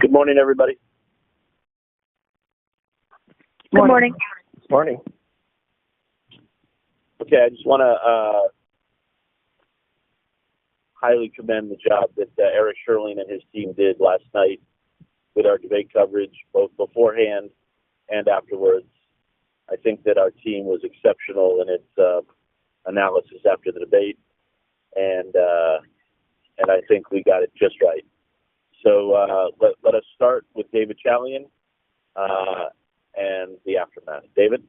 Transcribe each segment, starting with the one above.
Good morning, everybody. Good morning. Morning. Okay, I just want to highly commend the job that Eric Sherling and his team did last night with our debate coverage, both beforehand and afterwards. I think that our team was exceptional in its analysis after the debate, and I think we got it just right. So let us start with David Chalian and the aftermath. David?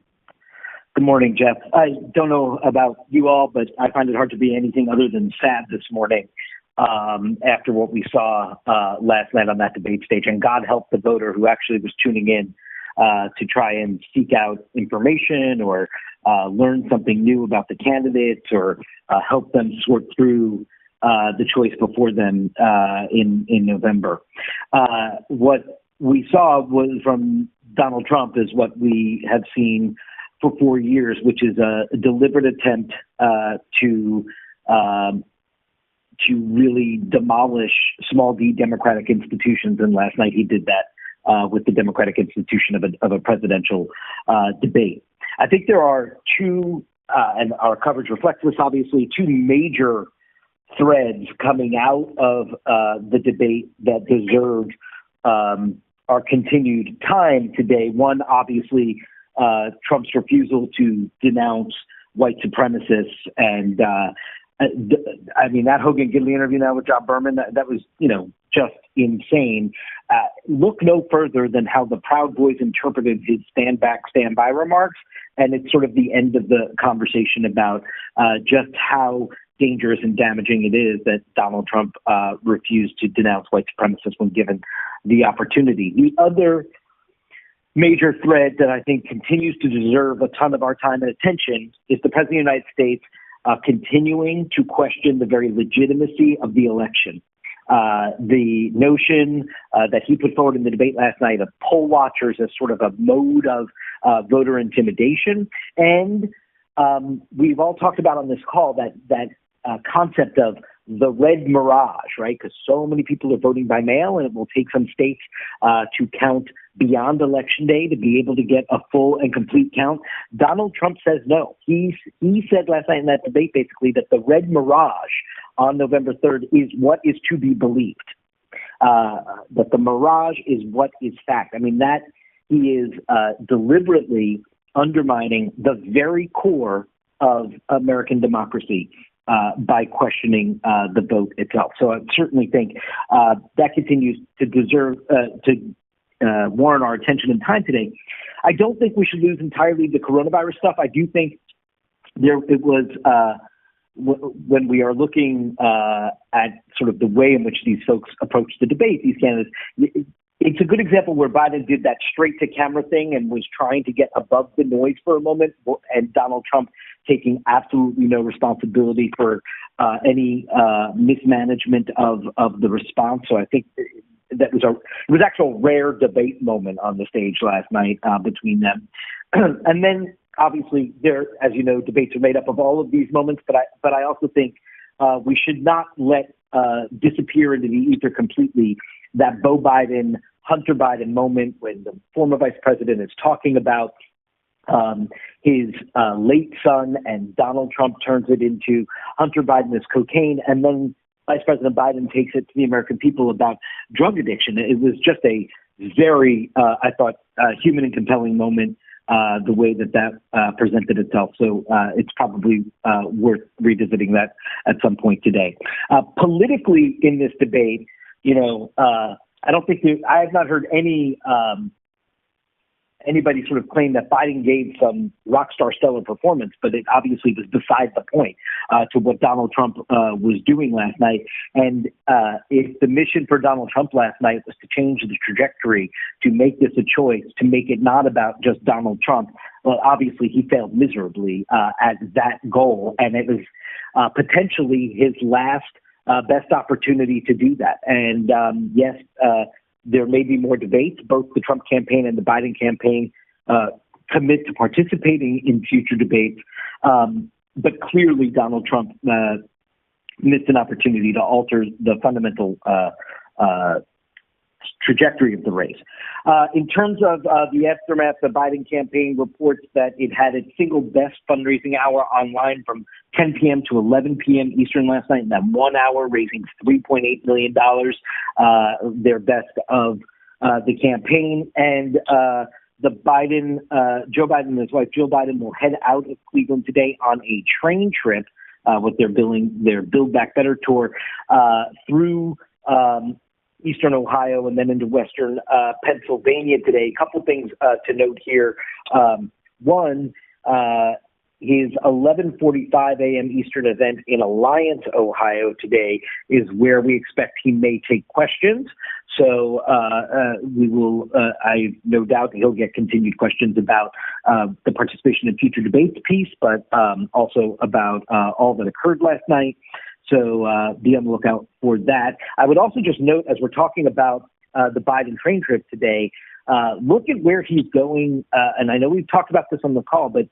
Good morning, Jeff. I don't know about you all, but I find it hard to be anything other than sad this morning after what we saw last night on that debate stage. And God help the voter who actually was tuning in to try and seek out information or learn something new about the candidates or help them sort through the choice before them in November. What we saw was from Donald Trump is what we have seen for 4 years, which is a deliberate attempt to really demolish small d Democratic institutions. And last night he did that with the Democratic institution of a presidential debate. I think there are two, and our coverage reflects this obviously, two major threads coming out of the debate that deserve our continued time today. One, obviously, Trump's refusal to denounce white supremacists. And I mean, that Hogan Gidley interview now with John Berman, that was, just insane. Look no further than how the Proud Boys interpreted his stand back, stand by remarks. And it's sort of the end of the conversation about just how dangerous and damaging it is that Donald Trump refused to denounce white supremacists when given the opportunity. The other major thread that I think continues to deserve a ton of our time and attention is the President of the United States continuing to question the very legitimacy of the election. The notion that he put forward in the debate last night of poll watchers as sort of a mode of voter intimidation. And we've all talked about on this call that concept of the red mirage, right? Because so many people are voting by mail, and it will take some states to count beyond Election Day to be able to get a full and complete count. Donald Trump says no. He said last night in that debate basically that the red mirage on November 3rd is what is to be believed. That the mirage is what is fact. I mean, that he is deliberately undermining the very core of American democracy by questioning the vote itself. So I certainly think that continues to deserve to warrant our attention and time today. I don't think we should lose entirely the coronavirus stuff. I do think it was when we are looking at sort of the way in which these folks approach the debate, these candidates, it's a good example where Biden did that straight to camera thing and was trying to get above the noise for a moment, and Donald Trump taking absolutely no responsibility for any mismanagement of the response. So I think it was actual rare debate moment on the stage last night between them. And then obviously there, as you know, debates are made up of all of these moments, but I also think we should not let disappear into the ether completely that Beau Biden, Hunter Biden moment when the former vice president is talking about his late son, and Donald Trump turns it into Hunter Biden is cocaine, and then Vice President Biden takes it to the American people about drug addiction. It was just a very, I thought, human and compelling moment, the way that presented itself. So it's probably worth revisiting that at some point today. Politically in this debate, I don't think I have not heard anybody sort of claim that Biden gave some rock star stellar performance, but it obviously was beside the point to what Donald Trump was doing last night. And if the mission for Donald Trump last night was to change the trajectory, to make this a choice, to make it not about just Donald Trump, well, obviously he failed miserably at that goal. And it was potentially his last best opportunity to do that. And yes, there may be more debates. Both the Trump campaign and the Biden campaign commit to participating in future debates. But clearly Donald Trump missed an opportunity to alter the fundamental trajectory of the race. In terms of the aftermath, the Biden campaign reports that it had its single best fundraising hour online from 10 p.m. to 11 p.m. Eastern last night. In that 1 hour, raising $3.8 million, their best of the campaign. And Joe Biden and his wife Jill Biden will head out of Cleveland today on a train trip with their Build Back Better tour through Eastern Ohio and then into Western Pennsylvania today. A couple things to note here. One, his 11:45 a.m. Eastern event in Alliance, Ohio today is where we expect he may take questions. So we will, I no doubt he'll get continued questions about the participation in future debates piece, but also about all that occurred last night. So be on the lookout for that. I would also just note, as we're talking about the Biden train trip today, look at where he's going. And I know we've talked about this on the call, but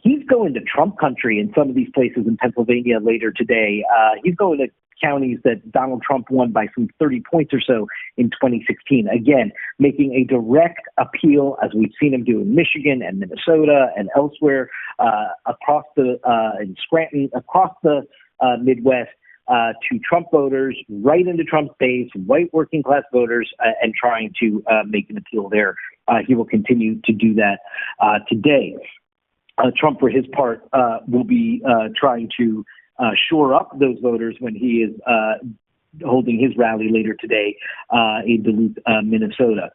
he's going to Trump country in some of these places in Pennsylvania later today. He's going to counties that Donald Trump won by some 30 points or so in 2016. Again, making a direct appeal, as we've seen him do in Michigan and Minnesota and elsewhere across the in Scranton, across the Midwest, to Trump voters, right into Trump's base, white working class voters, and trying to make an appeal there. He will continue to do that today. Trump, for his part, will be trying to shore up those voters when he is holding his rally later today in Duluth, Minnesota.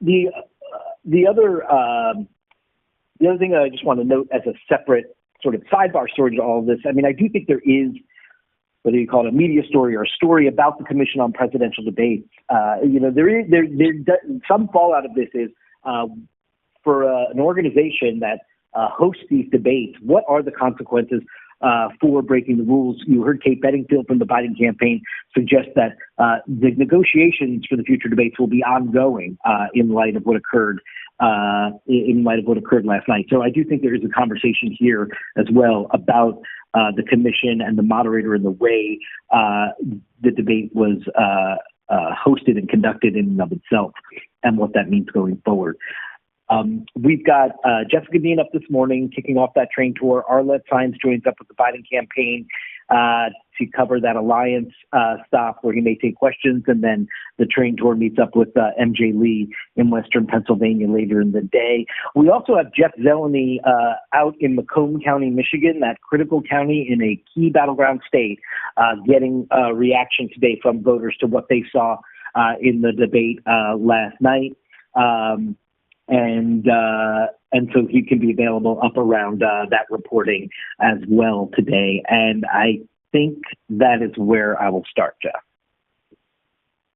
The other thing that I just want to note as a separate sort of sidebar story to all of this, I mean, I do think there is, whether you call it a media story or a story about the Commission on Presidential Debates, some fallout of this is for an organization that hosts these debates, what are the consequences for breaking the rules? You heard Kate Bedingfield from the Biden campaign suggest that the negotiations for the future debates will be ongoing in light of what occurred last night. So I do think there is a conversation here as well about the commission and the moderator and the way the debate was hosted and conducted in and of itself, and what that means going forward. We've got Jessica Dean up this morning, kicking off that train tour. Arlette Saenz joins up with the Biden campaign to cover that Alliance stop where he may take questions, and then the train tour meets up with MJ Lee in Western Pennsylvania later in the day. We also have Jeff Zeleny out in Macomb County, Michigan, that critical county in a key battleground state, getting reaction today from voters to what they saw in the debate last night. And so he can be available up around that reporting as well today. And I think that is where I will start, Jeff.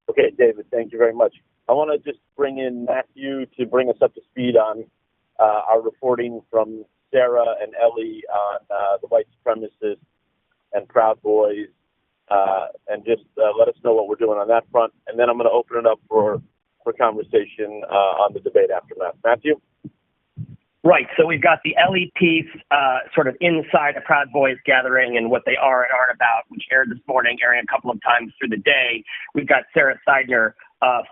Okay, David, thank you very much. I want to just bring in Matthew to bring us up to speed on our reporting from Sarah and Ellie on the white supremacists and Proud Boys, and just let us know what we're doing on that front. And then I'm going to open it up for conversation on the debate aftermath. Matthew? Right. So we've got the Ellie piece sort of inside a Proud Boys gathering and what they are and aren't about, which aired this morning, airing a couple of times through the day. We've got Sarah Seidner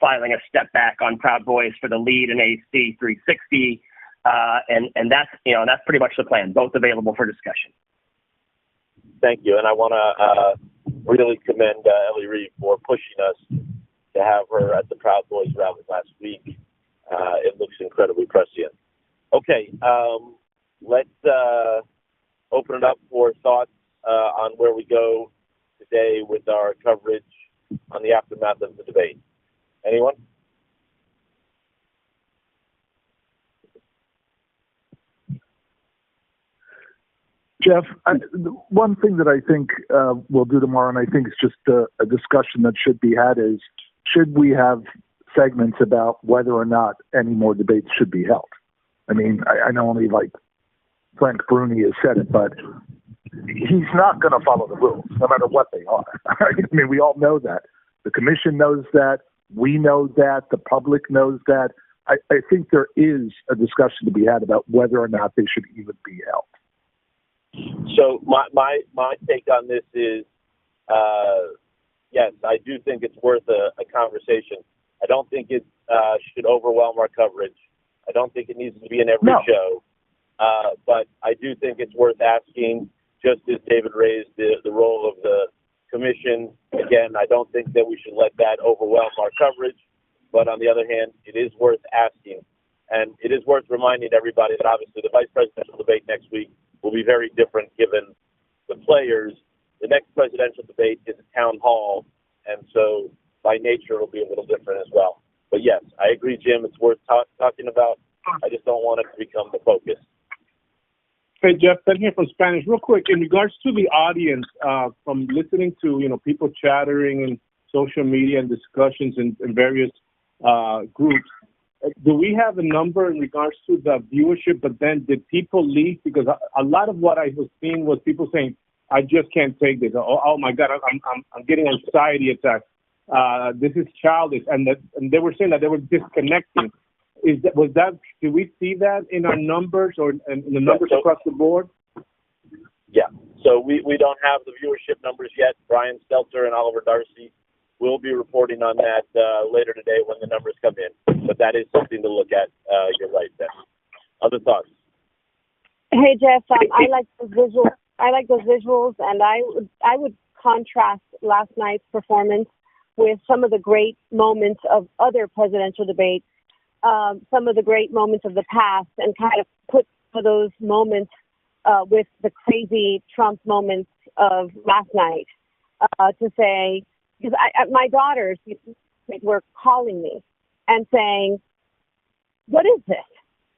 filing a step back on Proud Boys for the lead in AC 360. And that's pretty much the plan, both available for discussion. Thank you. And I want to really commend Ellie Reed for pushing us to have her at the Proud Boys rally last week. It looks incredibly prescient. Okay, let's open it up for thoughts on where we go today with our coverage on the aftermath of the debate. Anyone? Jeff, one thing that I think we'll do tomorrow, and I think it's just a discussion that should be had, is should we have segments about whether or not any more debates should be held? I mean, I know only like Frank Bruni has said it, but he's not going to follow the rules, no matter what they are. I mean, we all know that. The commission knows that. We know that. The public knows that. I think there is a discussion to be had about whether or not they should even be held. So my take on this is yes, I do think it's worth a conversation. I don't think it should overwhelm our coverage. I don't think it needs to be in every show. But I do think it's worth asking, just as David raised the role of the commission. Again, I don't think that we should let that overwhelm our coverage. But on the other hand, it is worth asking. And it is worth reminding everybody that obviously the vice presidential debate next week will be very different given the players. The next presidential debate is a town hall, and so by nature it'll be a little different as well. But yes, I agree, Jim. It's worth talking about. I just don't want it to become the focus. Hey, Jeff, Ben here from Spanish. Real quick, in regards to the audience, from listening to, people chattering in social media and discussions in various groups, do we have a number in regards to the viewership? But then did people leave? Because a lot of what I was seeing was people saying, I just can't take this. Oh my God, I'm getting anxiety attacks. This is childish. And they were saying that they were disconnecting. Did we see that in our numbers or in the numbers across the board? Yeah. So we don't have the viewership numbers yet. Brian Stelter and Oliver Darcy will be reporting on that later today when the numbers come in. But that is something to look at. You're right, Ben. Other thoughts? Hey, Jeff, I like those visuals. And I would contrast last night's performance with some of the great moments of other presidential debates, some of the great moments of the past, and kind of put those moments with the crazy Trump moments of last night to say, because my daughters were calling me and saying, what is this?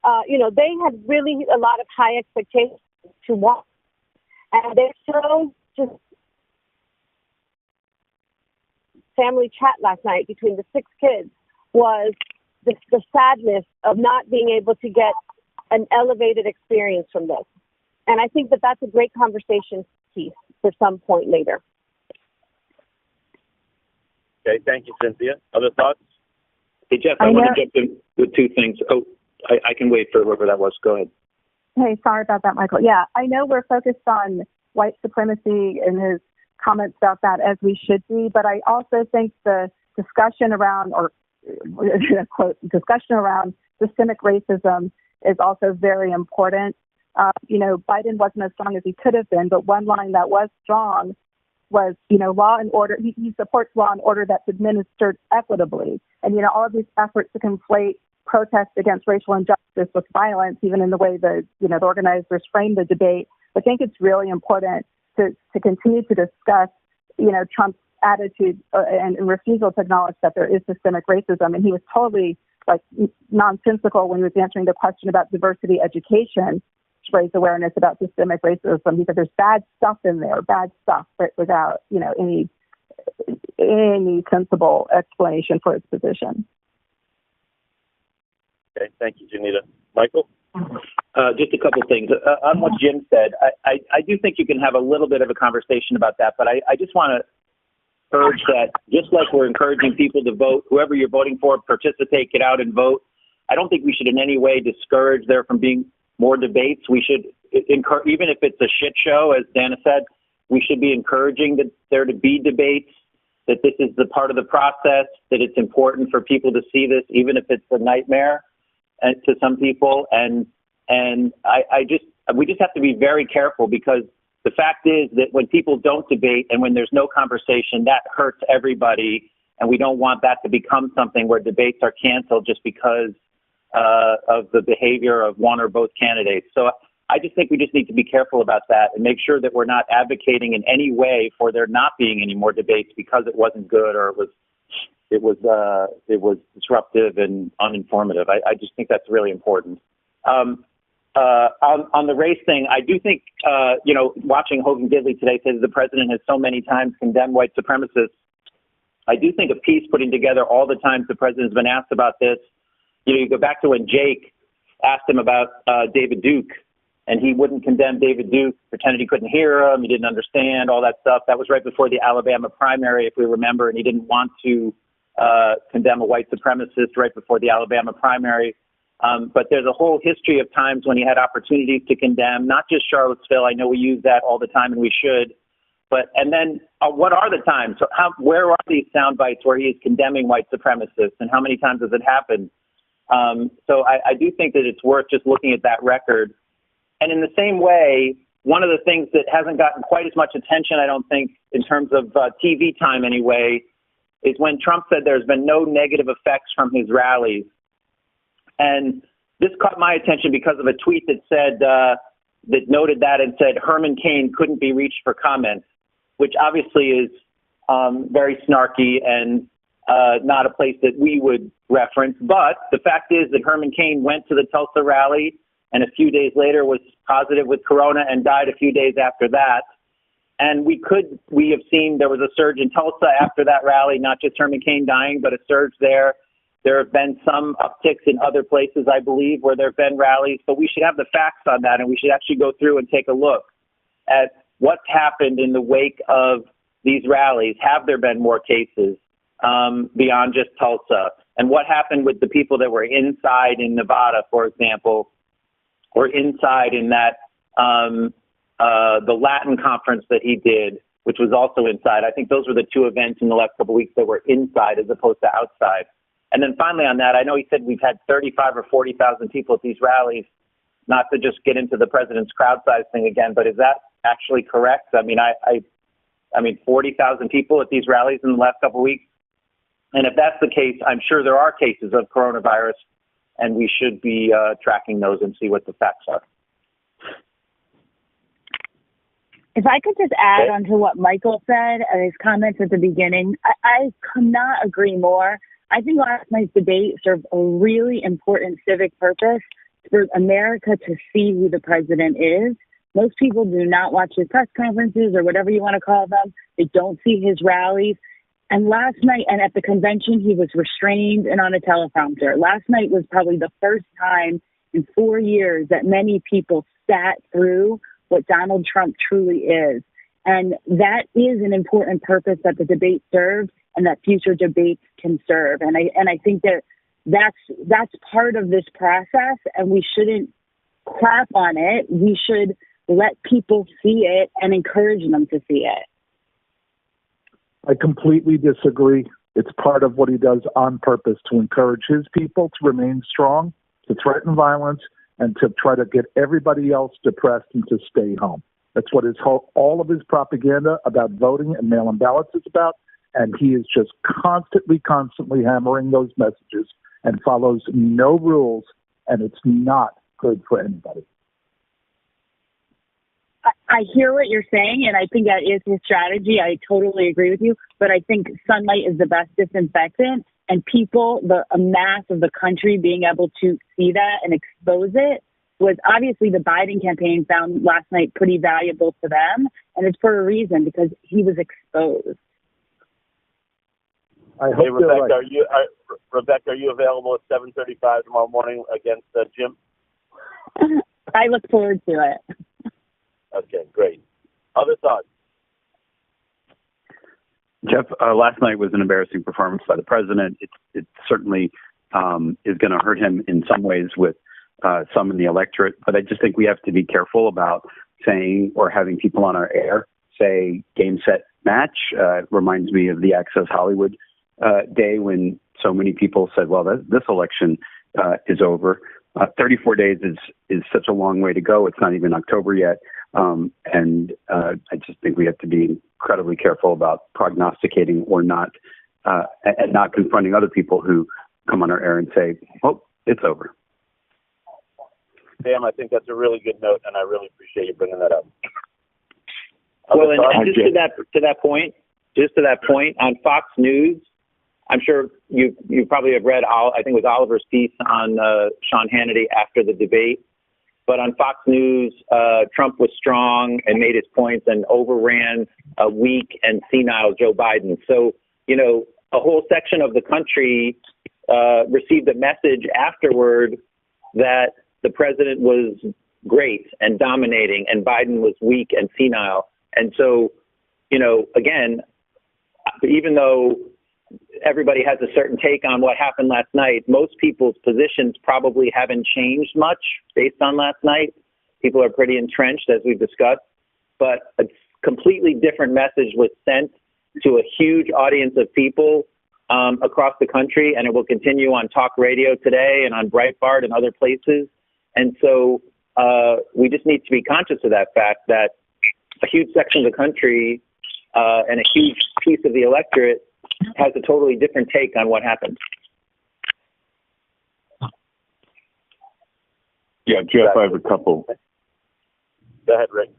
They had really a lot of high expectations to watch. And their show, just family chat last night between the 6 kids, was the sadness of not being able to get an elevated experience from this. And I think that that's a great conversation piece for some point later. Okay, thank you, Cynthia. Other thoughts? Hey, Jeff, I want to jump in with 2 things. Oh, I can wait for whoever that was. Go ahead. Hey, sorry about that, Michael. Yeah, I know we're focused on white supremacy and his comments about that, as we should be, but I also think the discussion around, or quote, discussion around systemic racism is also very important. Biden wasn't as strong as he could have been, but one line that was strong was, law and order. He supports law and order that's administered equitably. And, all of these efforts to conflate protests against racial injustice with violence, even in the way the organizers framed the debate. I think it's really important to continue to discuss, Trump's attitude and refusal to acknowledge that there is systemic racism. And he was totally nonsensical when he was answering the question about diversity education to raise awareness about systemic racism. He said there's bad stuff in there, but without, any sensible explanation for his position. Okay, thank you, Janita. Michael? Just a couple things. On what Jim said, I do think you can have a little bit of a conversation about that, but I just want to urge that just like we're encouraging people to vote, whoever you're voting for, participate, get out and vote. I don't think we should in any way discourage there from being more debates. We should encourage, even if it's a shit show, as Dana said, we should be encouraging that there to be debates, that this is the part of the process, that it's important for people to see this, even if it's a nightmare and to some people. And we just have to be very careful, because the fact is that when people don't debate and when there's no conversation, that hurts everybody. And we don't want that to become something where debates are canceled just because of the behavior of one or both candidates. So I just think we just need to be careful about that and make sure that we're not advocating in any way for there not being any more debates because it wasn't good or it was disruptive and uninformative. I just think that's really important. On the race thing, I do think, watching Hogan Gidley today says the president has so many times condemned white supremacists. I do think a piece putting together all the times the president's been asked about this, you go back to when Jake asked him about David Duke, and he wouldn't condemn David Duke, pretended he couldn't hear him, he didn't understand, all that stuff. That was right before the Alabama primary, if we remember, and he didn't want to condemn a white supremacist right before the Alabama primary. But there's a whole history of times when he had opportunities to condemn, not just Charlottesville. I know we use that all the time, and we should. And then what are the times? So where are these sound bites where he is condemning white supremacists, and how many times has it happened? So I do think that it's worth just looking at that record. And in the same way, one of the things that hasn't gotten quite as much attention, I don't think, in terms of TV time anyway, is when Trump said there's been no negative effects from his rallies. And this caught my attention because of a tweet that said, that noted that and said Herman Cain couldn't be reached for comment, which obviously is very snarky and not a place that we would reference. But the fact is that Herman Cain went to the Tulsa rally and a few days later was positive with corona and died a few days after that. And we have seen there was a surge in Tulsa after that rally, not just Herman Cain dying, but a surge there. There have been some upticks in other places, I believe, where there have been rallies, but we should have the facts on that, and we should actually go through and take a look at what's happened in the wake of these rallies. Have there been more cases beyond just Tulsa? And what happened with the people that were inside in Nevada, for example, or inside in that the Latin conference that he did, which was also inside? I think those were the two events in the last couple of weeks that were inside as opposed to outside. And then finally on that, I know he said we've had 35 or 40,000 people at these rallies, not to just get into the president's crowd size thing again, but is that actually correct? I mean, I mean, 40,000 people at these rallies in the last couple of weeks. And if that's the case, I'm sure there are cases of coronavirus, and we should be tracking those and see what the facts are. If I could just add on to what Michael said and his comments at the beginning, I could not agree more. I think last night's debate served a really important civic purpose for America to see who the president is. Most people do not watch his press conferences or whatever you want to call them. They don't see his rallies. And last night, and at the convention, he was restrained and on a teleprompter. Last night was probably the first time in 4 years that many people sat through what Donald Trump truly is. And that is an important purpose that the debate serves and that future debates can serve. And I think that's part of this process, and we shouldn't crap on it. We should let people see it and encourage them to see it. I completely disagree. It's part of what he does on purpose to encourage his people to remain strong, to threaten violence, and to try to get everybody else depressed and to stay home. That's what all of his propaganda about voting and mail-in ballots is about. And he is just constantly hammering those messages and follows no rules, and it's not good for anybody. I hear what you're saying, and I think that is his strategy. I totally agree with you, but I think sunlight is the best disinfectant, and people, a mass of the country being able to see that and expose it was obviously the Biden campaign found last night pretty valuable to them, and it's for a reason, because he was exposed. I hope Rebecca, right. Rebecca, are you available at 7:35 tomorrow morning against Jim? I look forward to it. Okay, great. Other thoughts? Jeff, last night was an embarrassing performance by the president. It certainly is going to hurt him in some ways with some in the electorate, but I just think we have to be careful about saying or having people on our air say game, set, match. It reminds me of the Access Hollywood day when so many people said, well, this election is over. 34 days is such a long way to go. It's not even October yet. And I just think we have to be incredibly careful about prognosticating or not, and not confronting other people who come on our air and say, well, it's over. Sam, I think that's a really good note, and I really appreciate you bringing that up. Well, and just to that point, on Fox News, I'm sure you probably have read, I think it was Oliver's piece on Sean Hannity after the debate. But on Fox News, Trump was strong and made his points and overran a weak and senile Joe Biden. So, a whole section of the country received a message afterward that the president was great and dominating and Biden was weak and senile. And so, again, even though everybody has a certain take on what happened last night, most people's positions probably haven't changed much based on last night. People are pretty entrenched, as we've discussed. But it's completely different message was sent to a huge audience of people across the country, and it will continue on talk radio today and on Breitbart and other places. And so we just need to be conscious of that fact that a huge section of the country and a huge piece of the electorate has a totally different take on what happened. Yeah, Jeff, I have a couple. Go ahead, Rick.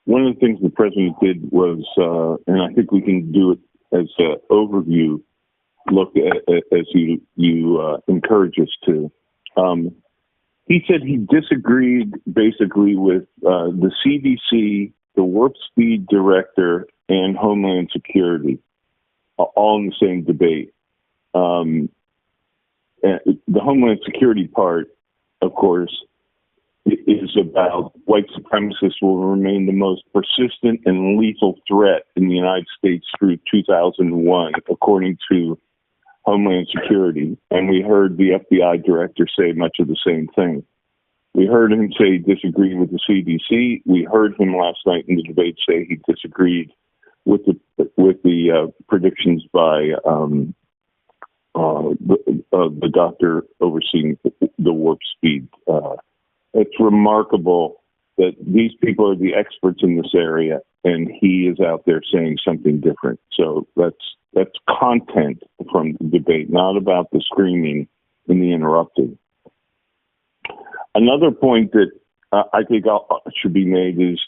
One of the things the president did was, and I think we can do it as an overview look as you encourage us to. He said he disagreed basically with the CDC, the Warp Speed director, and Homeland Security, all in the same debate. The Homeland Security part, of course, is about white supremacists will remain the most persistent and lethal threat in the United States through 2001, according to Homeland Security. And we heard the FBI director say much of the same thing. We heard him say he disagreed with the CDC. We heard him last night in the debate say he disagreed with the predictions by the doctor overseeing the Warp Speed. It's remarkable that these people are the experts in this area, and he is out there saying something different. So that's content from the debate, not about the screaming and the interrupting. Another point that I think should be made is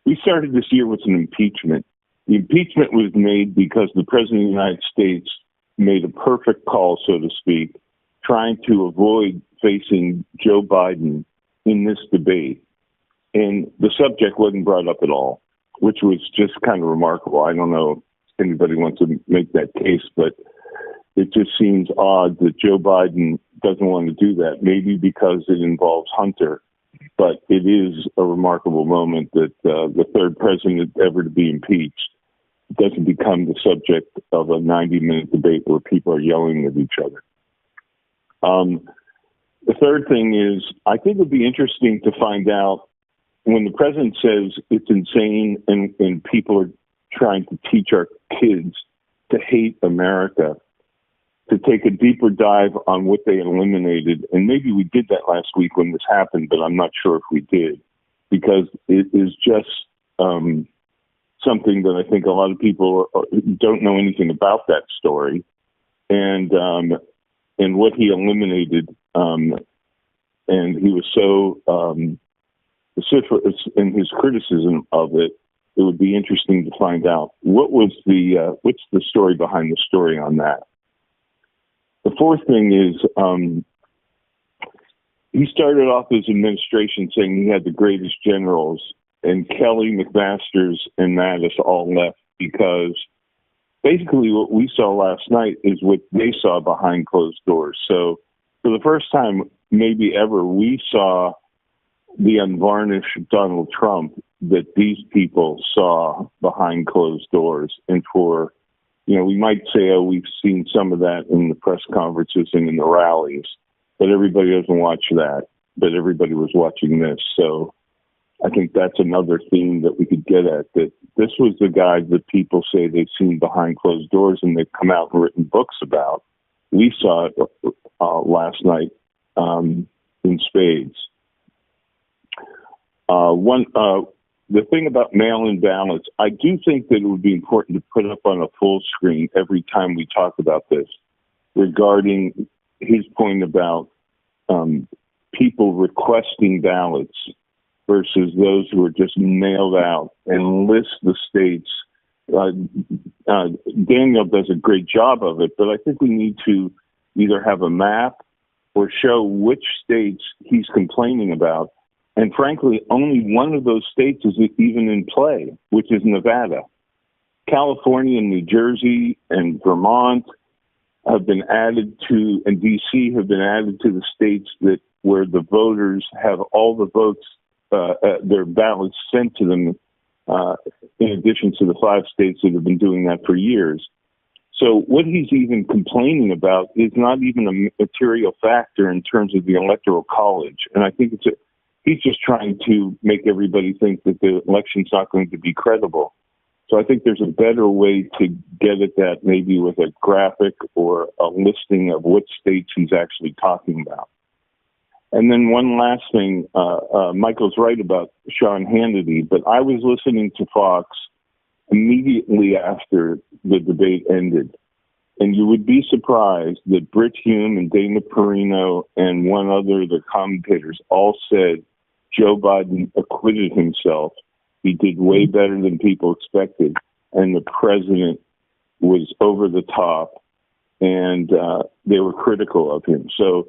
we started this year with an impeachment. The impeachment was made because the President of the United States made a perfect call, so to speak, trying to avoid facing Joe Biden in this debate. And the subject wasn't brought up at all, which was just kind of remarkable. I don't know if anybody wants to make that case, but it just seems odd that Joe Biden doesn't want to do that, maybe because it involves Hunter. But it is a remarkable moment that the third president ever to be impeached doesn't become the subject of a 90-minute debate where people are yelling at each other. The third thing is, I think it would be interesting to find out when the president says it's insane and people are trying to teach our kids to hate America, to take a deeper dive on what they eliminated. And maybe we did that last week when this happened, but I'm not sure if we did, because it is just something that I think a lot of people don't know anything about that story. And what he eliminated, and he was so vociferous in his criticism of it. It would be interesting to find out what's the story behind the story on that. The fourth thing is he started off his administration saying he had the greatest generals, and Kelly, McMaster's, and Mattis all left because basically what we saw last night is what they saw behind closed doors. So for the first time, maybe ever, we saw the unvarnished Donald Trump that these people saw behind closed doors. And for, we might say, oh, we've seen some of that in the press conferences and in the rallies, but everybody doesn't watch that. But everybody was watching this. So I think that's another theme that we could get at, that this was the guy that people say they've seen behind closed doors and they've come out and written books about. We saw it last night in spades. The thing about mail-in ballots, I do think that it would be important to put up on a full screen every time we talk about this, regarding his point about people requesting ballots versus those who are just mailed out, and list the states. Daniel does a great job of it, but I think we need to either have a map or show which states he's complaining about. And frankly, only one of those states is even in play, which is Nevada. California and New Jersey and Vermont have been added to, and D.C. have been added to the states that where the voters have all the votes, their ballots sent to them, in addition to the 5 states that have been doing that for years. So what he's even complaining about is not even a material factor in terms of the Electoral College. And I think He's just trying to make everybody think that the election's not going to be credible. So I think there's a better way to get at that, maybe with a graphic or a listing of what states he's actually talking about. And then one last thing, Michael's right about Sean Hannity, but I was listening to Fox immediately after the debate ended. And you would be surprised that Britt Hume and Dana Perino and one other of the commentators all said Joe Biden acquitted himself. He did way better than people expected. And the president was over the top, and they were critical of him. So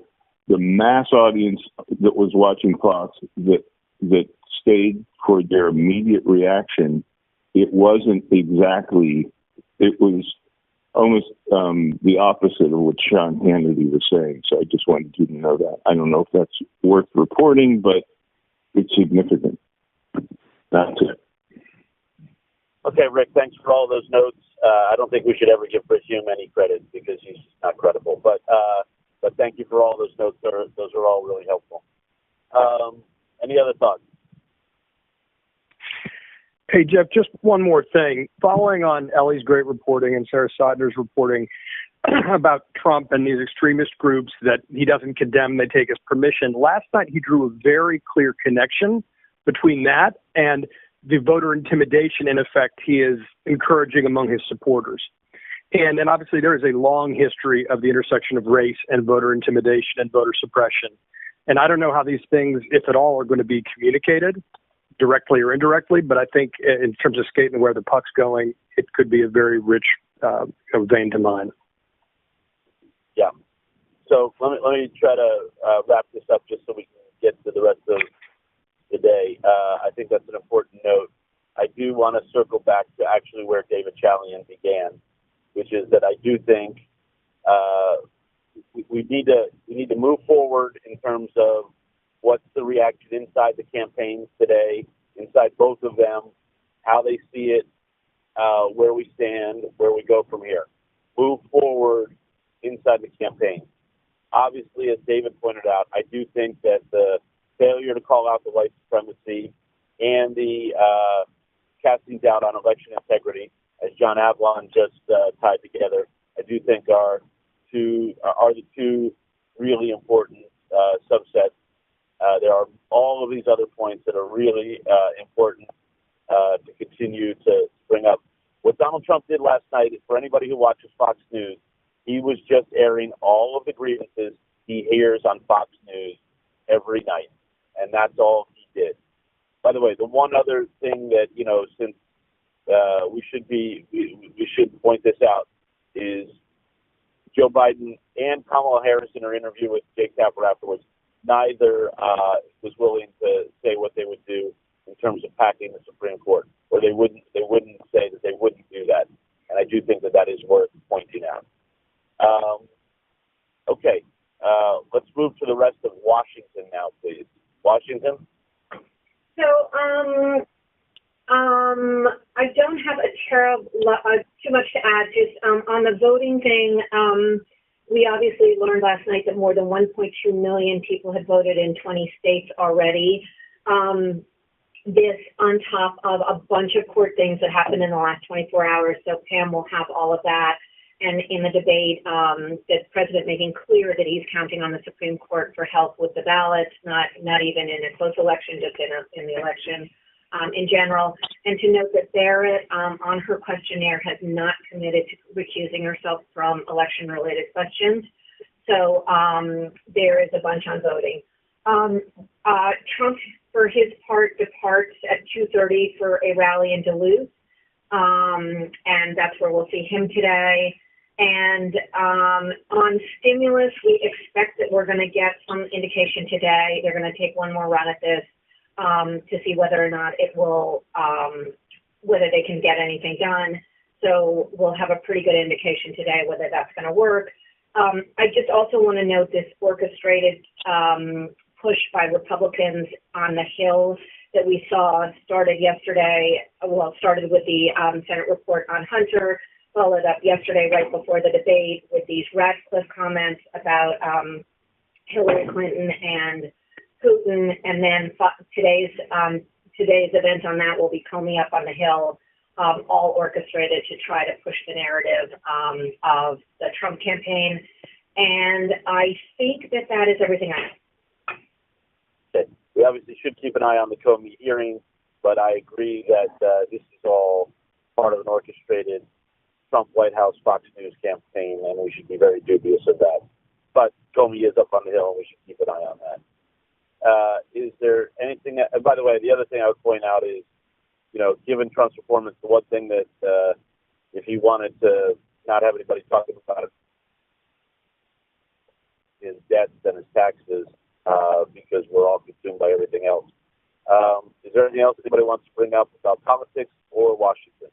the mass audience that was watching Fox that stayed for their immediate reaction, it wasn't exactly, it was almost the opposite of what Sean Hannity was saying. So I just wanted you to know that. I don't know if that's worth reporting, but it's significant. That's it. Okay, Rick, thanks for all those notes. I don't think we should ever give Britt Hume any credit because he's not credible. But thank you for all those notes. Those are all really helpful. Any other thoughts? Hey, Jeff, just one more thing. Following on Ellie's great reporting and Sarah Seidner's reporting about Trump and these extremist groups that he doesn't condemn, they take as permission. Last night, he drew a very clear connection between that and the voter intimidation, in effect, he is encouraging among his supporters. And obviously, there is a long history of the intersection of race and voter intimidation and voter suppression. And I don't know how these things, if at all, are going to be communicated directly or indirectly, but I think in terms of skating where the puck's going, it could be a very rich vein to mine. Yeah. So let me try to wrap this up just so we can get to the rest of the day. I think that's an important note. I do want to circle back to actually where David Chalian began, which is that I do think we need to move forward in terms of what's the reaction inside the campaigns today, inside both of them, how they see it, where we stand, where we go from here. Move forward inside the campaign. Obviously, as David pointed out, I do think that the failure to call out the white supremacy and the casting doubt on election integrity, as John Avlon just tied together, I do think are the two really important subsets. There are all of these other points that are really important to continue to bring up. What Donald Trump did last night, for anybody who watches Fox News, he was just airing all of the grievances he hears on Fox News every night, and that's all he did. By the way, the one other thing that, since we should point this out is Joe Biden and Kamala Harris in her interview with Jake Tapper afterwards, neither was willing to say what they would do in terms of packing the Supreme Court, or they wouldn't say that they wouldn't do that. And I do think that is worth pointing out. Okay, let's move to the rest of Washington now, please. Washington? So, I don't have too much to add. Just on the voting thing, we obviously learned last night that more than 1.2 million people had voted in 20 states already. This on top of a bunch of court things that happened in the last 24 hours. So Pam will have all of that. And in the debate, the president making clear that he's counting on the Supreme Court for help with the ballots, not even in a close election, just in the election in general. And to note that Barrett, on her questionnaire, has not committed to recusing herself from election-related questions. So there is a bunch on voting. Trump, for his part, departs at 2:30 for a rally in Duluth. And that's where we'll see him today. And on stimulus, we expect that we're going to get some indication today. They're going to take one more run at this to see whether or not it will, whether they can get anything done. So we'll have a pretty good indication today whether that's going to work. I just also want to note this orchestrated push by Republicans on the Hill that we saw started yesterday. Well, started with the Senate report on Hunter, followed up yesterday right before the debate with these Radcliffe comments about Hillary Clinton and Putin, and then today's event on that will be Comey Up on the Hill, all orchestrated to try to push the narrative of the Trump campaign. And I think that is everything I have. Okay. We obviously should keep an eye on the Comey hearing, but I agree that this is all part of an orchestrated Trump White House Fox News campaign, and we should be very dubious of that. But Comey is up on the Hill, and we should keep an eye on that. Is there anything, by the way, the other thing I would point out is, given Trump's performance, the one thing that if he wanted to not have anybody talking about it, his debts and his taxes, because we're all consumed by everything else. Is there anything else anybody wants to bring up about politics or Washington?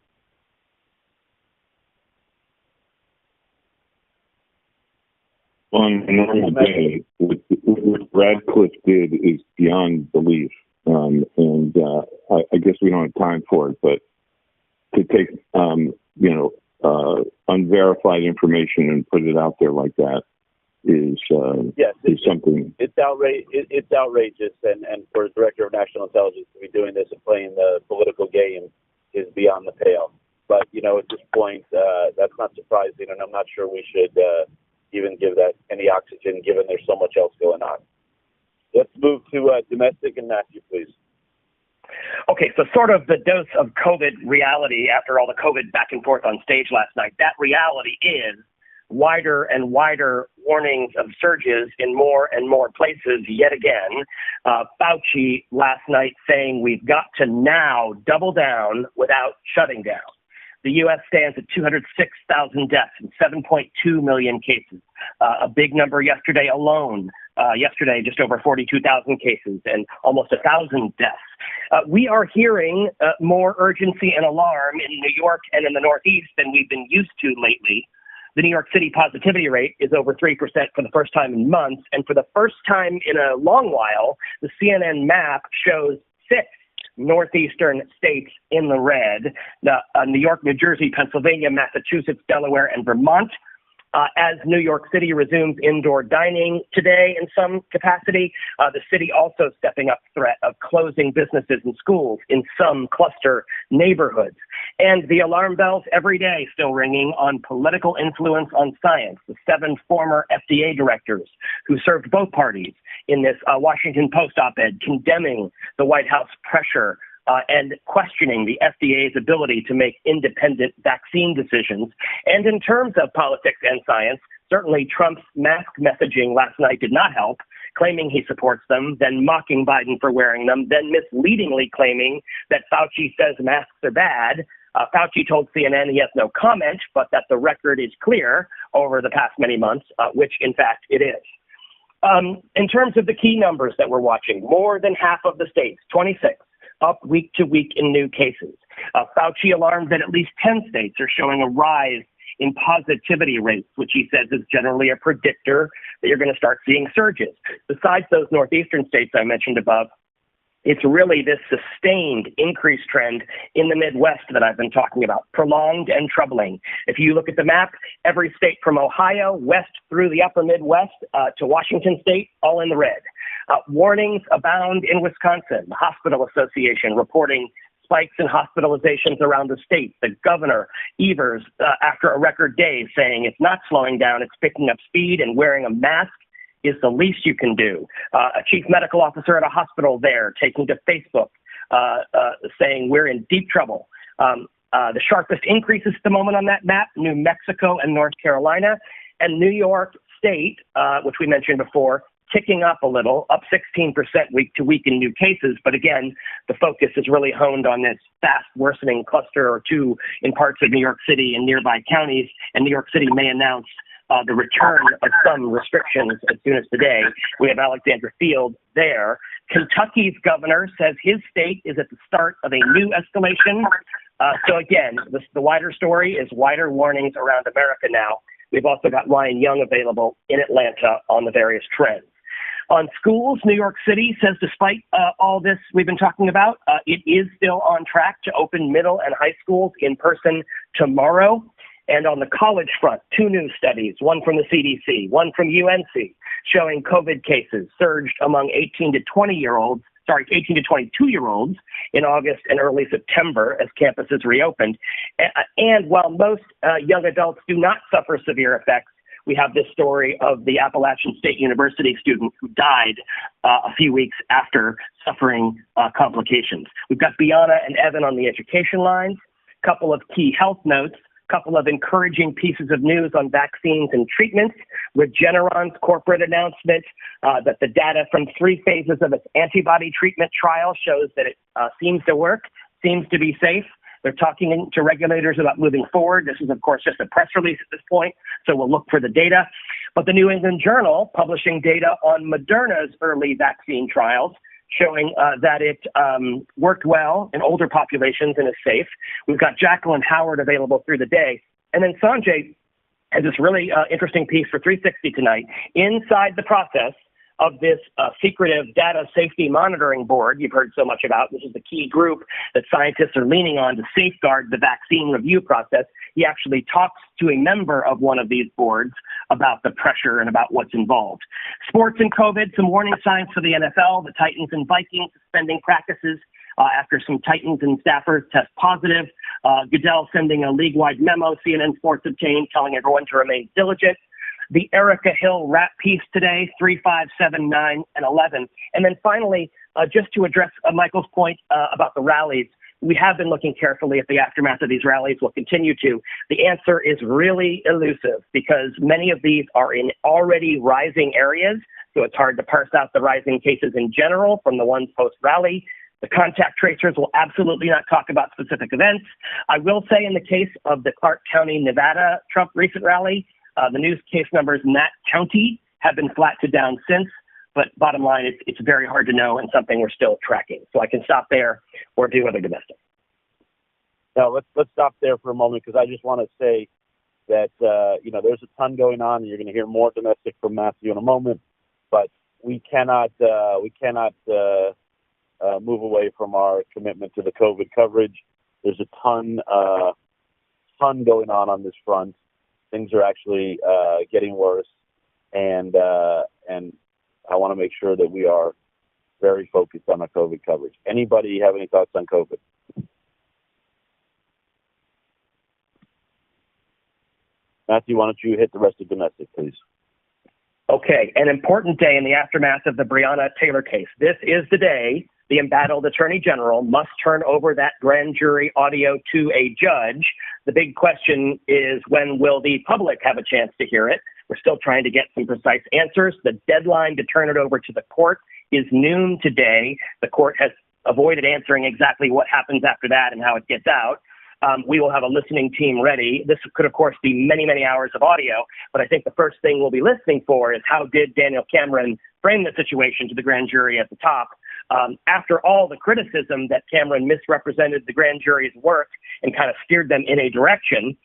On a normal day, what Radcliffe did is beyond belief, and I guess we don't have time for it. But to take unverified information and put it out there like that is something. It's outrageous, and for a director of national intelligence to be doing this and playing the political game is beyond the pale. But at this point, that's not surprising, and I'm not sure we should even give that any oxygen, given there's so much else going on. Let's move to domestic, and Matthew, please. Okay, so sort of the dose of COVID reality after all the COVID back and forth on stage last night. That reality is wider and wider warnings of surges in more and more places yet again. Fauci last night saying we've got to now double down without shutting down. The U.S. stands at 206,000 deaths and 7.2 million cases. A big number yesterday alone. Yesterday, just over 42,000 cases and almost 1,000 deaths. We are hearing more urgency and alarm in New York and in the Northeast than we've been used to lately. The New York City positivity rate is over 3% for the first time in months. And for the first time in a long while, the CNN map shows 6 northeastern states in the red, New York, New Jersey, Pennsylvania, Massachusetts, Delaware, and Vermont. As New York City resumes indoor dining today in some capacity, the city also stepping up threat of closing businesses and schools in some cluster neighborhoods. And the alarm bells every day still ringing on political influence on science. The 7 former FDA directors who served both parties in this Washington Post op-ed condemning the White House pressure and questioning the FDA's ability to make independent vaccine decisions. And in terms of politics and science, certainly Trump's mask messaging last night did not help, claiming he supports them, then mocking Biden for wearing them, then misleadingly claiming that Fauci says masks are bad. Fauci told CNN he has no comment, but that the record is clear over the past many months, which in fact it is. In terms of the key numbers that we're watching, more than half of the states, 26, up week to week in new cases. Fauci alarmed that at least 10 states are showing a rise in positivity rates, which he says is generally a predictor that you're going to start seeing surges. Besides those northeastern states I mentioned above, it's really this sustained increase trend in the Midwest that I've been talking about, prolonged and troubling. If you look at the map, every state from Ohio west through the upper Midwest to Washington state, all in the red. Warnings abound in Wisconsin. The Hospital Association reporting spikes in hospitalizations around the state. The governor, Evers, after a record day, saying it's not slowing down, it's picking up speed, and wearing a mask is the least you can do. A chief medical officer at a hospital there taking to Facebook, saying we're in deep trouble. The sharpest increases at the moment on that map, New Mexico and North Carolina, and New York State, which we mentioned before, ticking up a little, up 16% week to week in new cases. But again, the focus is really honed on this fast worsening cluster or two in parts of New York City and nearby counties. And New York City may announce the return of some restrictions as soon as today. We have Alexandra Field there. Kentucky's governor says his state is at the start of a new escalation. So again, the wider story is wider warnings around America now. We've also got Ryan Young available in Atlanta on the various trends. On schools, New York City says despite all this we've been talking about, it is still on track to open middle and high schools in person tomorrow. And on the college front, 2 new studies, one from the CDC, one from UNC, showing COVID cases surged among 18 to 22-year-olds in August and early September as campuses reopened. And while most young adults do not suffer severe effects, we have this story of the Appalachian State University student who died a few weeks after suffering complications. We've got Bianna and Evan on the education lines, a couple of key health notes, couple of encouraging pieces of news on vaccines and treatments. Regeneron's corporate announcement that the data from 3 phases of its antibody treatment trial shows that it seems to work, seems to be safe. They're talking to regulators about moving forward. This is, of course, just a press release at this point, so we'll look for the data. But the New England Journal publishing data on Moderna's early vaccine trials showing that it worked well in older populations and is safe. We've got Jacqueline Howard available through the day. And then Sanjay has this really interesting piece for 360 tonight. Inside the process of this secretive data safety monitoring board you've heard so much about, this is the key group that scientists are leaning on to safeguard the vaccine review process. He actually talks to a member of one of these boards about the pressure and about what's involved. Sports and COVID, some warning signs for the NFL, the Titans and Vikings suspending practices after some Titans and staffers test positive. Goodell sending a league-wide memo CNN Sports obtained telling everyone to remain diligent. The Erica Hill rap piece today, 3, 5, 7, 9, and 11. And then finally, just to address Michael's point about the rallies, we have been looking carefully at the aftermath of these rallies. We'll continue to. The answer is really elusive because many of these are in already rising areas, so it's hard to parse out the rising cases in general from the ones post-rally. The contact tracers will absolutely not talk about specific events. I will say in the case of the Clark County, Nevada Trump recent rally, the news case numbers in that county have been flat to down since, but bottom line, it's very hard to know and something we're still tracking. So I can stop there or do other domestic. Now, let's stop there for a moment because I just want to say that, there's a ton going on and you're going to hear more domestic from Matthew in a moment, but we cannot move away from our commitment to the COVID coverage. There's a ton going on this front. Things are actually getting worse, and I want to make sure that we are very focused on our COVID coverage. Anybody have any thoughts on COVID? Matthew, why don't you hit the rest of domestic, please? Okay, an important day in the aftermath of the Breonna Taylor case. This is the day the embattled attorney general must turn over that grand jury audio to a judge. The big question is, when will the public have a chance to hear it? We're still trying to get some precise answers. The deadline to turn it over to the court is noon today. The court has avoided answering exactly what happens after that and how it gets out. We will have a listening team ready. This could, of course, be many, many hours of audio, but I think the first thing we'll be listening for is how did Daniel Cameron frame the situation to the grand jury at the top. After all the criticism that Cameron misrepresented the grand jury's work and kind of steered them in a direction,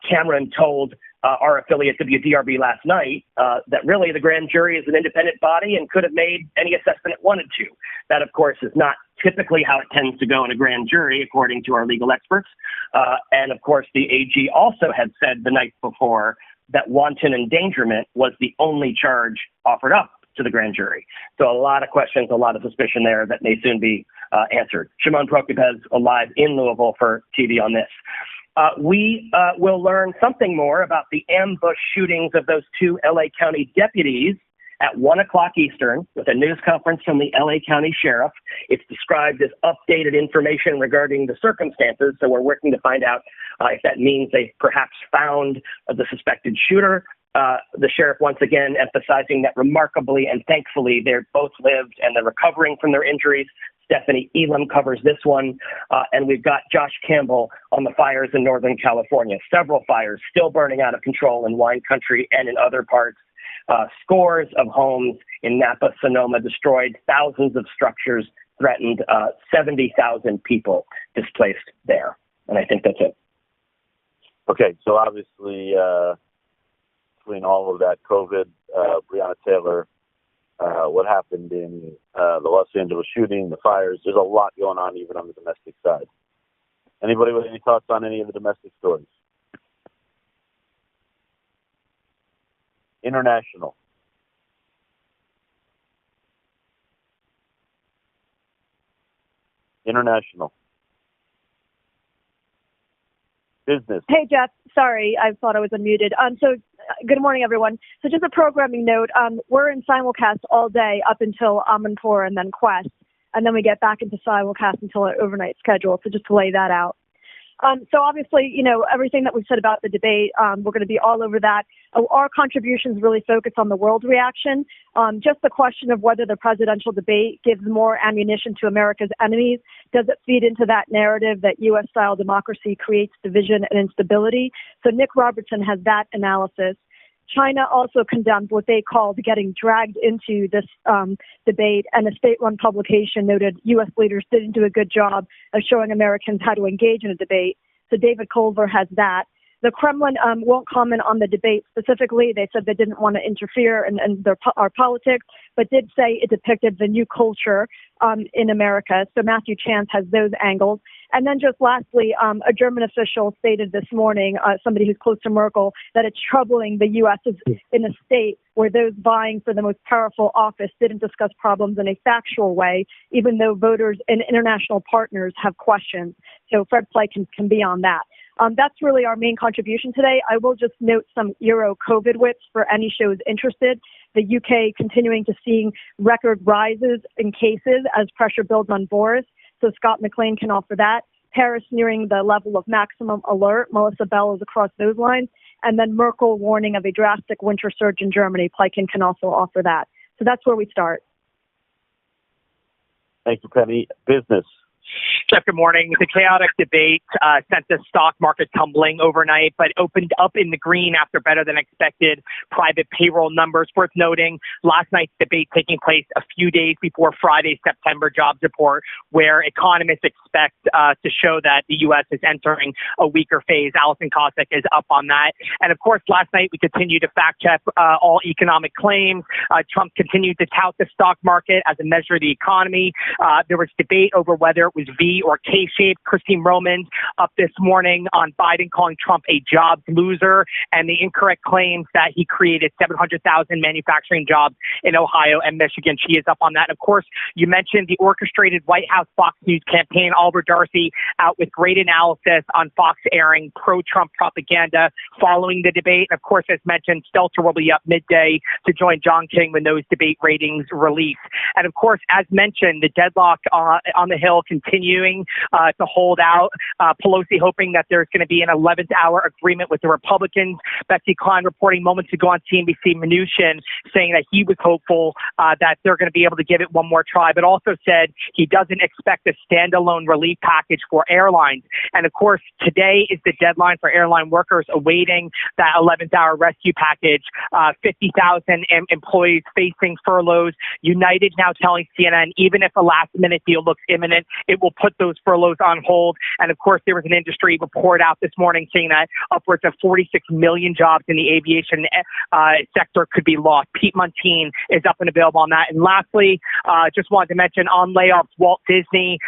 Cameron told our affiliate WDRB last night that really the grand jury is an independent body and could have made any assessment it wanted to. That, of course, is not typically how it tends to go in a grand jury, according to our legal experts. And, of course, the AG also had said the night before that wanton endangerment was the only charge offered up to the grand jury. So a lot of questions, a lot of suspicion there that may soon be answered. Shimon Prokupez live in Louisville for TV on this. We will learn something more about the ambush shootings of those 2 LA County deputies at 1 o'clock Eastern with a news conference from the LA County Sheriff. It's described as updated information regarding the circumstances, so we're working to find out if that means they perhaps found the suspected shooter. The sheriff once again emphasizing that remarkably and thankfully they're both lived and they're recovering from their injuries. Stephanie Elam covers this one. And we've got Josh Campbell on the fires in Northern California. Several fires still burning out of control in wine country and in other parts. Scores of homes in Napa, Sonoma destroyed, thousands of structures threatened, 70,000 people displaced there. And I think that's it. Okay, so obviously between all of that COVID, Breonna Taylor, what happened in the Los Angeles shooting, the fires, there's a lot going on even on the domestic side. Anybody with any thoughts on any of the domestic stories? International. International. Business. Hey, Jeff. Sorry, I thought I was unmuted. Good morning, everyone. So just a programming note. We're in simulcast all day up until Amanpour and then Quest, and then we get back into simulcast until our overnight schedule. So just to lay that out. So obviously, everything that we've said about the debate, we're going to be all over that. Our contributions really focus on the world reaction. Just the question of whether the presidential debate gives more ammunition to America's enemies. Does it feed into that narrative that U.S.-style democracy creates division and instability? So Nick Robertson has that analysis. China also condemned what they called getting dragged into this debate, and a state-run publication noted U.S. leaders didn't do a good job of showing Americans how to engage in a debate. So David Culver has that. The Kremlin won't comment on the debate specifically. They said they didn't want to interfere in our politics, but did say it depicted the new culture in America. So Matthew Chance has those angles. And then just lastly, a German official stated this morning, somebody who's close to Merkel, that it's troubling the U.S. is in a state where those vying for the most powerful office didn't discuss problems in a factual way, even though voters and international partners have questions. So Fred Flake can be on that. That's really our main contribution today. I will just note some Euro COVID whips for any shows interested. The UK continuing to seeing record rises in cases as pressure builds on Boris. So Scott McLean can offer that. Paris nearing the level of maximum alert. Melissa Bell is across those lines. And then Merkel warning of a drastic winter surge in Germany. Plykin can also offer that. So that's where we start. Thank you, Penny. Business. Jeff, good morning. The chaotic debate sent the stock market tumbling overnight, but opened up in the green after better than expected private payroll numbers. Worth noting, last night's debate taking place a few days before Friday's September jobs report, where economists expect to show that the U.S. is entering a weaker phase. Allison Kosik is up on that. And of course, last night we continued to fact check all economic claims. Trump continued to tout the stock market as a measure of the economy. There was debate over whether it was V or K-shaped. Christine Romans up this morning on Biden calling Trump a jobs loser and the incorrect claims that he created 700,000 manufacturing jobs in Ohio and Michigan. She is up on that. And of course, you mentioned the orchestrated White House Fox News campaign. Oliver Darcy out with great analysis on Fox airing pro-Trump propaganda following the debate. And of course, as mentioned, Stelter will be up midday to join John King when those debate ratings release. And of course, as mentioned, the deadlock on the Hill continuing to hold out. Pelosi hoping that there's going to be an 11th hour agreement with the Republicans. Betsy Klein reporting moments ago on CNBC Mnuchin saying that he was hopeful that they're going to be able to give it one more try, but also said he doesn't expect a standalone relief package for airlines. And of course, today is the deadline for airline workers awaiting that 11th hour rescue package. 50,000 employees facing furloughs. United now telling CNN, even if a last minute deal looks imminent, it will put those furloughs on hold. And of course, there was an industry report out this morning saying that upwards of 46 million jobs in the aviation sector could be lost. Pete Montine is up and available on that. And lastly, just wanted to mention on layoffs, Walt Disney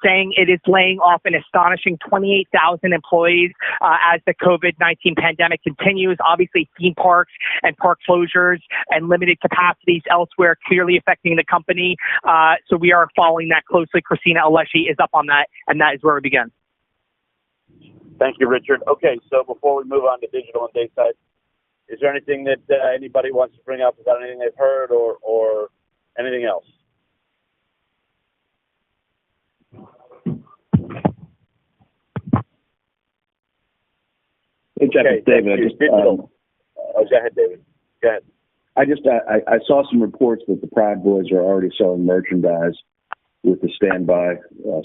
saying it is laying off an astonishing 28,000 employees as the COVID-19 pandemic continues. Obviously, theme parks and park closures and limited capacities elsewhere clearly affecting the company. So we are following that closely. Christina Alessi is up on that, and that is where we begin. Thank you, Richard. Okay, so before we move on to digital and Dayside, is there anything that anybody wants to bring up about anything they've heard or anything else? Hey, Jeff, it's David. Go ahead, David. Go ahead. I saw some reports that the Proud Boys are already selling merchandise with the standby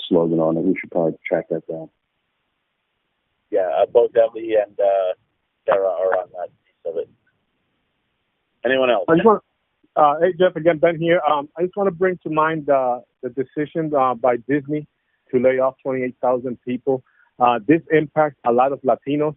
slogan on it. We should probably track that down. Yeah, both Ellie and Sarah are on that piece of it. Anyone else? Hey, Jeff, again, Ben here. I just want to bring to mind the decision by Disney to lay off 28,000 people. This impacts a lot of Latinos,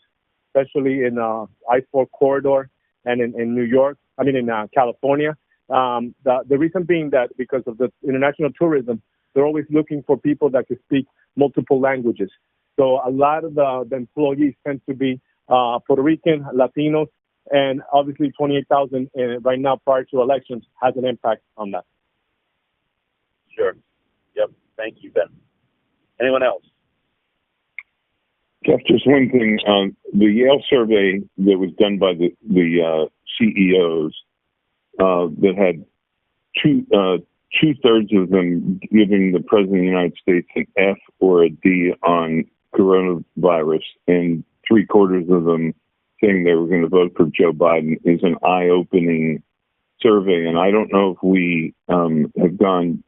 especially in I-4 corridor and in New York, in California. The reason being that because of the international tourism, they're always looking for people that can speak multiple languages. So a lot of the employees tend to be Puerto Rican, Latinos, And obviously 28,000 right now prior to elections has an impact on that. Sure. Yep. Thank you, Ben. Anyone else? Jeff, just one thing. The Yale survey that was done by the CEOs that had two-thirds of them giving the President of the United States an F or a D on coronavirus and three-quarters of them saying they were going to vote for Joe Biden is an eye-opening survey. And I don't know if we have gone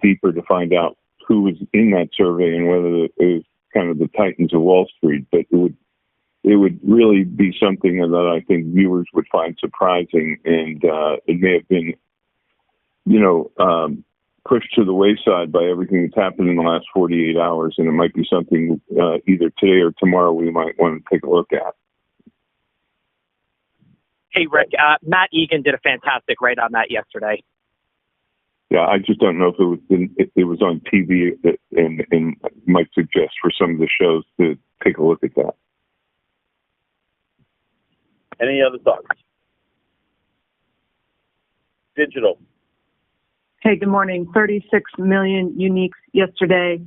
deeper to find out who was in that survey and whether it was kind of the titans of Wall Street, but it would really be something that I think viewers would find surprising, and it may have been, pushed to the wayside by everything that's happened in the last 48 hours, and it might be something either today or tomorrow we might want to take a look at. Hey, Rick, Matt Egan did a fantastic write on that yesterday. Yeah, I just don't know if it was on TV and might suggest for some of the shows to take a look at that. Any other thoughts? Digital. Hey, good morning. 36 million uniques yesterday.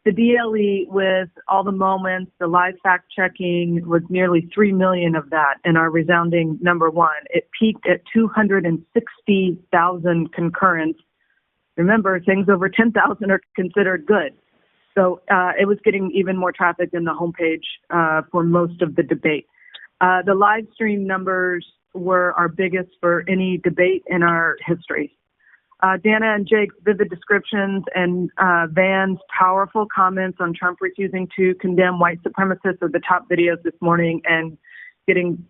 The DLE with all the moments, the live fact checking was nearly 3 million of that in our resounding number one. It peaked at 260,000 concurrents. Remember, things over 10,000 are considered good. So it was getting even more traffic than the homepage for most of the debate. The live stream numbers were our biggest for any debate in our history. Dana and Jake's vivid descriptions and Van's powerful comments on Trump refusing to condemn white supremacists are the top videos this morning and getting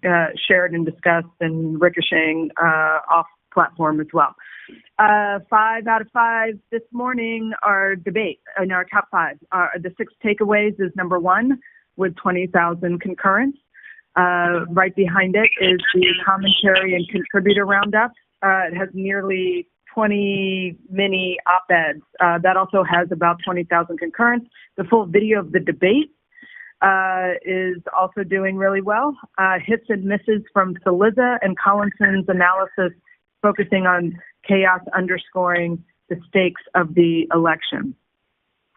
shared and discussed and ricocheting off platform as well. 5 out of 5 this morning are debate in our top 5. The 6 takeaways is number 1 with 20,000 concurrents. Right behind it is the commentary and contributor roundup. It has nearly 20 mini op-eds. That also has about 20,000 concurrents. The full video of the debate is also doing really well. Hits and misses from Saliza and Collinson's analysis focusing on chaos underscoring the stakes of the election.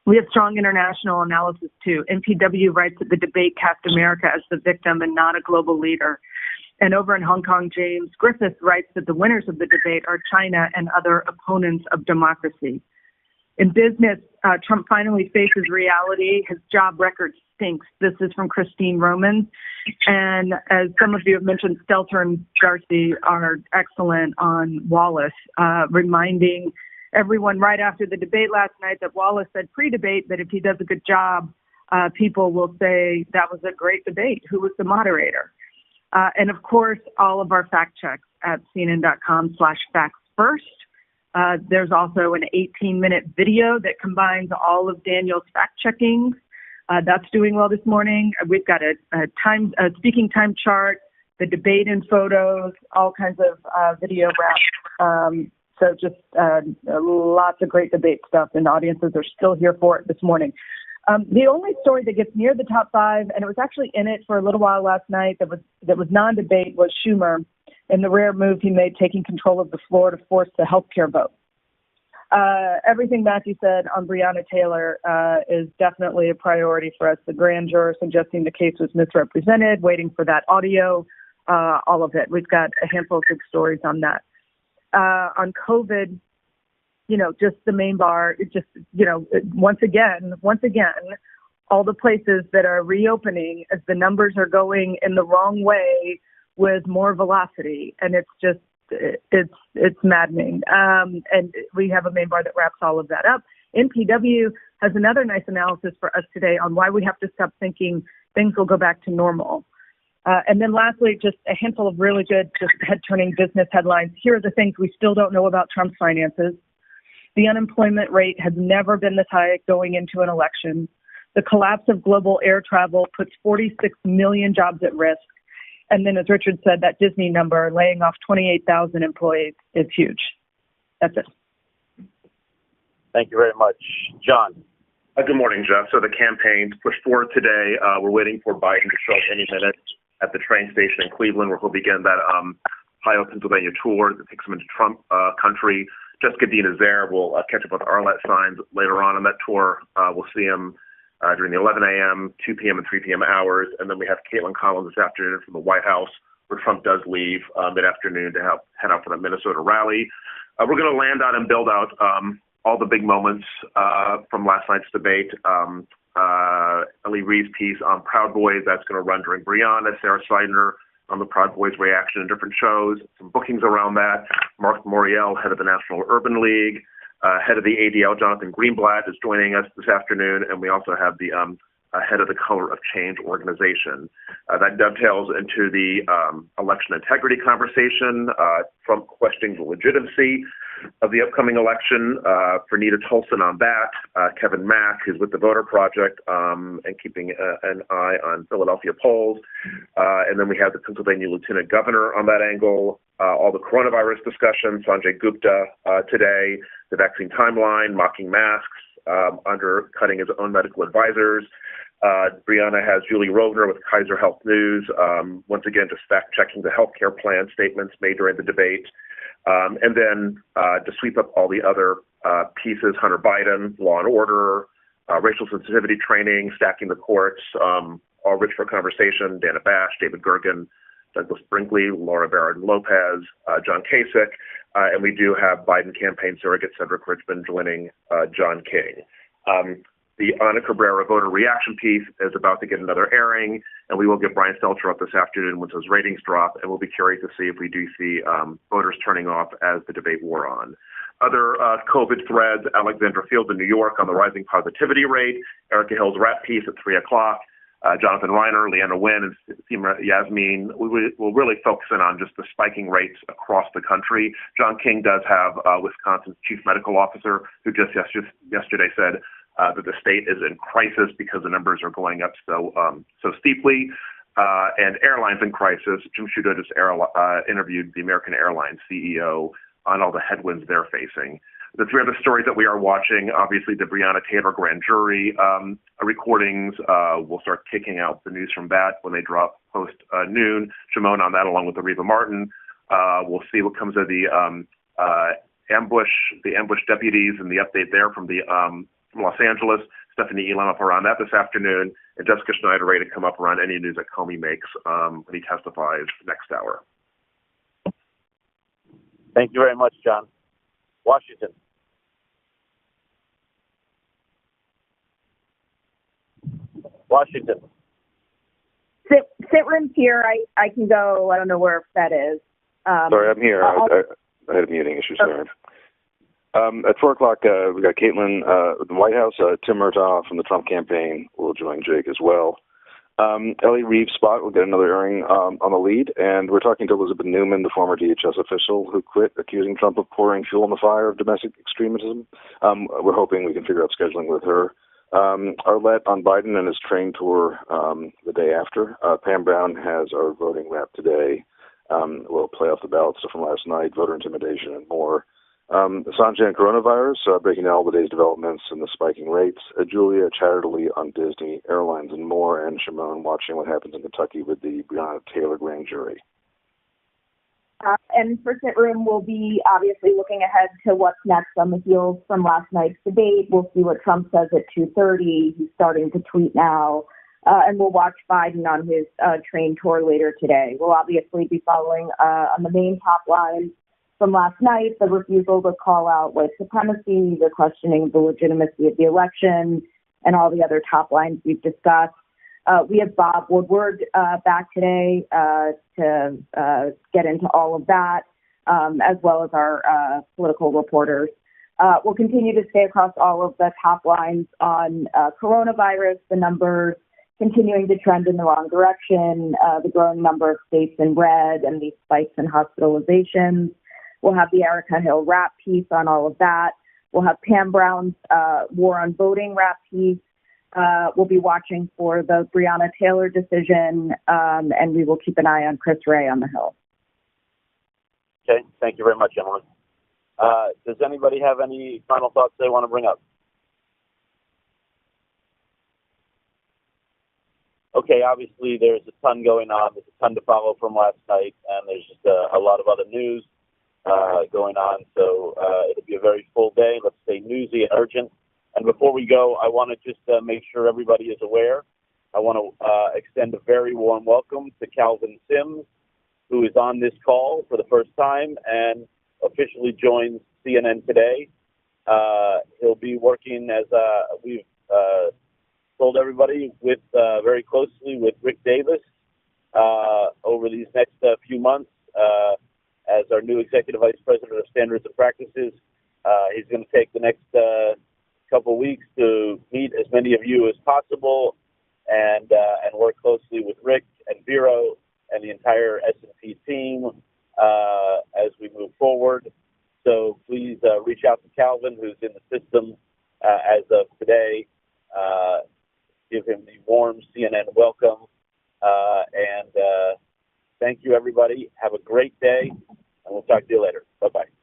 We have strong international analysis, too. NPW writes that the debate cast America as the victim and not a global leader. And over in Hong Kong, James Griffith writes that the winners of the debate are China and other opponents of democracy. In business, Trump finally faces reality. His job record stinks. This is from Christine Roman. And as some of you have mentioned, Stelter and Darcy are excellent on Wallace, reminding everyone right after the debate last night that Wallace said pre-debate that if he does a good job, people will say that was a great debate. Who was the moderator? And of course, all of our fact checks at CNN.com/factsfirst. There's also an 18-minute video that combines all of Daniel's fact checking. That's doing well this morning. We've got a speaking time chart, the debate and photos, all kinds of video wraps. So just lots of great debate stuff, and audiences are still here for it this morning. The only story that gets near the top 5, and it was actually in it for a little while last night that was non-debate, was Schumer and the rare move he made taking control of the floor to force the healthcare vote. Everything Matthew said on Breonna Taylor is definitely a priority for us. The grand juror suggesting the case was misrepresented, waiting for that audio, all of it. We've got a handful of big stories on that. On COVID, just the main bar, once again, all the places that are reopening as the numbers are going in the wrong way with more velocity. And it's just, it's maddening. And we have a main bar that wraps all of that up. NPW has another nice analysis for us today on why we have to stop thinking things will go back to normal. And then lastly, just a handful of really good, just head-turning business headlines. Here are the things we still don't know about Trump's finances. The unemployment rate has never been this high going into an election. The collapse of global air travel puts 46 million jobs at risk. And then, as Richard said, that Disney number, laying off 28,000 employees, is huge. That's it. Thank you very much. John. Good morning, Jeff. So the campaign's pushed forward today. We're waiting for Biden to show up any minute. at the train station in Cleveland, where he'll begin that Ohio, Pennsylvania tour that takes him into Trump country. Jessica Dean is there. We'll catch up with Arlette Signs later on that tour. We'll see him during the 11 a.m., 2 p.m., and 3 p.m. hours. And then we have Caitlin Collins this afternoon from the White House, where Trump does leave mid-afternoon to head out for the Minnesota rally. We're going to land on and build out all the big moments from last night's debate. Ellie Reed's piece on Proud Boys, that's going to run during Brianna. Sarah Seidner on the Proud Boys reaction in different shows. Some bookings around that. Mark Moriel, head of the National Urban League, head of the ADL, Jonathan Greenblatt, is joining us this afternoon. And we also have the head of the Color of Change organization. That dovetails into the election integrity conversation, Trump questioning the legitimacy of the upcoming election. For Nita Tolson on that, Kevin Mack, who's with the Voter Project and keeping an eye on Philadelphia polls. And then we have the Pennsylvania Lieutenant Governor on that angle, all the coronavirus discussion, Sanjay Gupta today, the vaccine timeline, mocking masks, undercutting his own medical advisors. Brianna has Julie Rovner with Kaiser Health News, once again just fact-checking the healthcare plan statements made during the debate. And then to sweep up all the other pieces, Hunter Biden, Law and Order, racial sensitivity training, stacking the courts, all rich for conversation, Dana Bash, David Gergen, Douglas Brinkley, Laura Barron Lopez, John Kasich, and we do have Biden campaign surrogate Cedric Richmond joining John King. The Ana Cabrera voter reaction piece is about to get another airing, and we will get Brian Stelter up this afternoon once those ratings drop, and we'll be curious to see if we do see voters turning off as the debate wore on. Other COVID threads, Alexandra Fields in New York on the rising positivity rate, Erica Hill's rap piece at 3 o'clock, Jonathan Reiner, Leanna Wynn, and Seema Yasmin. We'll really focus in on just the spiking rates across the country. John King does have Wisconsin's chief medical officer, who just yesterday said that the state is in crisis because the numbers are going up so steeply, and airlines in crisis. Jim Sciutto just interviewed the American Airlines CEO on all the headwinds they're facing. The three other stories that we are watching, obviously the Breonna Taylor grand jury recordings. We'll start kicking out the news from that when they drop post noon. Shimon on that, along with Reva Martin. We'll see what comes of the ambush deputies and the update there from from Los Angeles. Stephanie Elam up around that this afternoon, and Jessica Schneider ready to come up around any news that Comey makes when he testifies next hour. Thank you very much, John. Washington. Sit room's here. I can go. I don't know where that is. Sorry, I'm here. I had a muting issue. Sorry. At 4 o'clock, we got Caitlin at the White House. Tim Murtaugh from the Trump campaign will join Jake as well. Ellie Reeves' spot will get another airing on the lead, and we're talking to Elizabeth Newman, the former DHS official who quit, accusing Trump of pouring fuel on the fire of domestic extremism. We're hoping we can figure out scheduling with her. Arlette on Biden and his train tour the day after. Pam Brown has our voting wrap today. We'll play off the ballot stuff from last night, voter intimidation, and more. Sanjay and coronavirus, breaking down all the day's developments and the spiking rates. Julia Chatterley on Disney, airlines, and more. And Shimon watching what happens in Kentucky with the Breonna Taylor grand jury. And for Sit Room, we'll be obviously looking ahead to what's next on the heels from last night's debate. We'll see what Trump says at 2:30. He's starting to tweet now. And we'll watch Biden on his train tour later today. We'll obviously be following on the main top lines from last night, the refusal to call out white supremacy, the questioning the legitimacy of the election, and all the other top lines we've discussed. We have Bob Woodward back today to get into all of that, as well as our political reporters. We'll continue to stay across all of the top lines on coronavirus, the numbers continuing to trend in the wrong direction, the growing number of states in red, and these spikes in hospitalizations. We'll have the Erica Hill rap piece on all of that. We'll have Pam Brown's war on voting rap piece. We'll be watching for the Breonna Taylor decision, and we will keep an eye on Chris Wray on the Hill. Okay, thank you very much, Emily. Does anybody have any final thoughts they want to bring up? Okay, obviously there's a ton going on. There's a ton to follow from last night, and there's just a lot of other news going on. So it'll be a very full day. Let's stay newsy and urgent. And before we go, I want to just make sure everybody is aware. I want to extend a very warm welcome to Calvin Sims, who is on this call for the first time and officially joins CNN today. He'll be working, as we've told everybody, with very closely with Rick Davis over these next few months as our new Executive Vice President of Standards and Practices. He's going to take the next couple weeks to meet as many of you as possible and work closely with Rick and Vero and the entire S&P team as we move forward. So please reach out to Calvin, who's in the system as of today. Give him the warm CNN welcome. And thank you, everybody. Have a great day, and we'll talk to you later. Bye-bye.